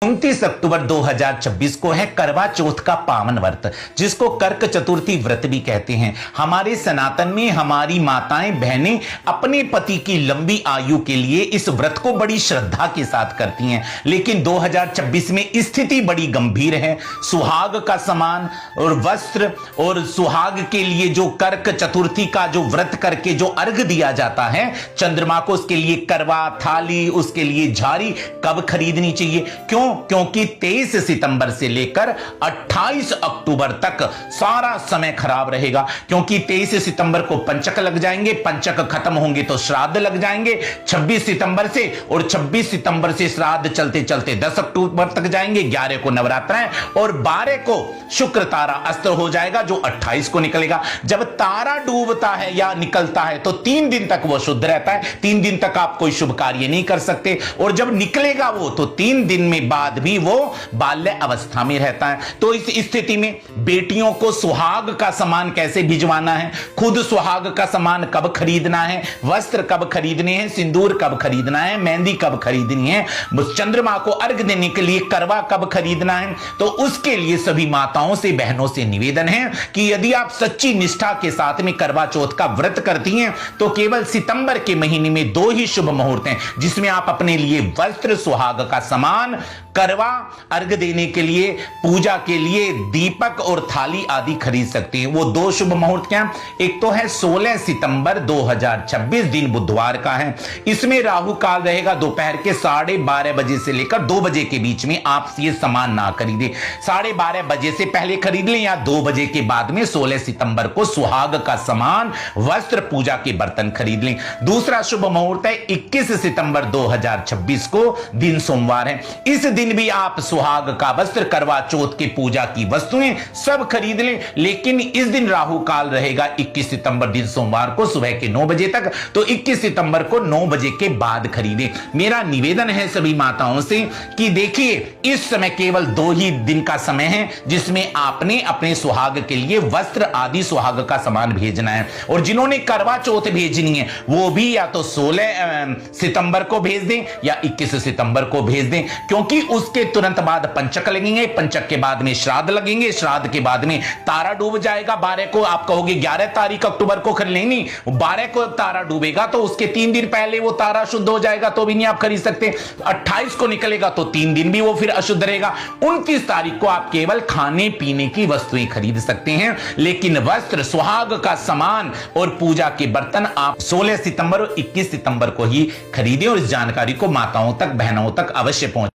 29 अक्टूबर 2026 को है करवा चौथ का पावन व्रत, जिसको कर्क चतुर्थी व्रत भी कहते हैं। हमारे सनातन में हमारी माताएं बहनें अपने पति की लंबी आयु के लिए इस व्रत को बड़ी श्रद्धा के साथ करती हैं। लेकिन 2026 में स्थिति बड़ी गंभीर है। सुहाग का सामान और वस्त्र और सुहाग के लिए जो कर्क चतुर्थी का जो व्रत करके जो अर्घ दिया जाता है चंद्रमा को, उसके लिए करवा थाली, उसके लिए झारी कब खरीदनी चाहिए? क्योंकि 23 सितंबर से लेकर 28 अक्टूबर तक सारा समय खराब रहेगा। क्योंकि 23 सितंबर को पंचक लग जाएंगे, पंचक खत्म होंगे तो श्राद्ध लग जाएंगे 26 सितंबर से, और 26 सितंबर से श्राद्ध चलते चलते 10 अक्टूबर तक जाएंगे। 11 को नवरात्र है और 12 को शुक्र तारा अस्त्र हो जाएगा जो 28 को निकलेगा। जब तारा डूबता है या निकलता है तो 3 दिन तक वो शुद्ध रहता है। 3 दिन तक आप कोई शुभ कार्य नहीं कर सकते, और जब निकलेगा वो तो 3 दिन में बाद भी वो बाल्य अवस्था में रहता है। तो इस स्थिति में बेटियों को सुहाग का सामान कैसे भिजवाना है, खुद सुहाग का सामान कब खरीदना है, वस्त्र कब खरीदने हैं, सिंदूर कब खरीदना है, मेहंदी कब खरीदनी है, चंद्रमा को अर्घ देने के लिए करवा कब खरीदना है, तो उसके लिए सभी माताओं से बहनों से निवेदन है कि यदि आप सच्ची निष्ठा के साथ में करवा चौथ का व्रत करती हैं तो केवल सितंबर के महीने में 2 ही शुभ मुहूर्त हैं जिसमें आप अपने लिए वस्त्र, सुहाग का सामान, करवा, अर्घ देने के लिए, पूजा के लिए दीपक और थाली आदि खरीद सकते हैं। वो 2 शुभ मुहूर्त क्या? एक तो है 16 सितंबर 2026 दिन बुधवार का है। इसमें राहु काल रहेगा दोपहर के 12:30 बजे से लेकर 2 बजे के बीच में। आप ये सामान ना खरीदें, 12:30 बजे से पहले खरीद लें या 2 बजे के बाद में 16 सितंबर को सुहाग का सामान, वस्त्र, पूजा के बर्तन खरीद लें। दूसरा शुभ मुहूर्त है 21 सितंबर 2026 को, दिन सोमवार है। इस दिन भी आप सुहाग का वस्त्र, करवा चौथ की पूजा की वस्तुएं सब खरीद लें, लेकिन इस दिन राहु काल रहेगा 21 सितंबर दिन सोमवार को सुबह के 9 बजे तक, तो 21 सितंबर को 9 बजे के बाद खरीदें। मेरा निवेदन है सभी माताओं से कि देखिए इस समय केवल 2 ही दिन का समय है जिसमें आपने अपने सुहाग के लिए वस्त्र आदि सुहाग का सामान भेजना है, और जिन्होंने करवा चौथ भेजनी है वो भी या तो 16 सितंबर को भेज दें या 21 सितंबर को भेज दें, क्योंकि उसके तुरंत बाद पंचक लगेंगे, पंचक के बाद में श्राद्ध लगेंगे, श्राद्ध के बाद में तारा डूब जाएगा 12 को। आप कहोगे 11 तारीख अक्टूबर को खरीद लेंगे, 12 को तारा डूबेगा तो उसके 3 दिन पहले वो तारा शुद्ध हो जाएगा तो भी नहीं आप खरीद सकते। 28 को निकलेगा तो 3 दिन भी वो फिर अशुद्ध रहेगा। 29 तारीख को आप केवल खाने पीने की वस्तुएं खरीद सकते हैं, लेकिन वस्त्र, सुहाग का सामान और पूजा के बर्तन आप 16 सितंबर और 21 सितंबर को ही खरीदें। और इस जानकारी को माताओं तक, बहनों तक अवश्य पहुंचाएं।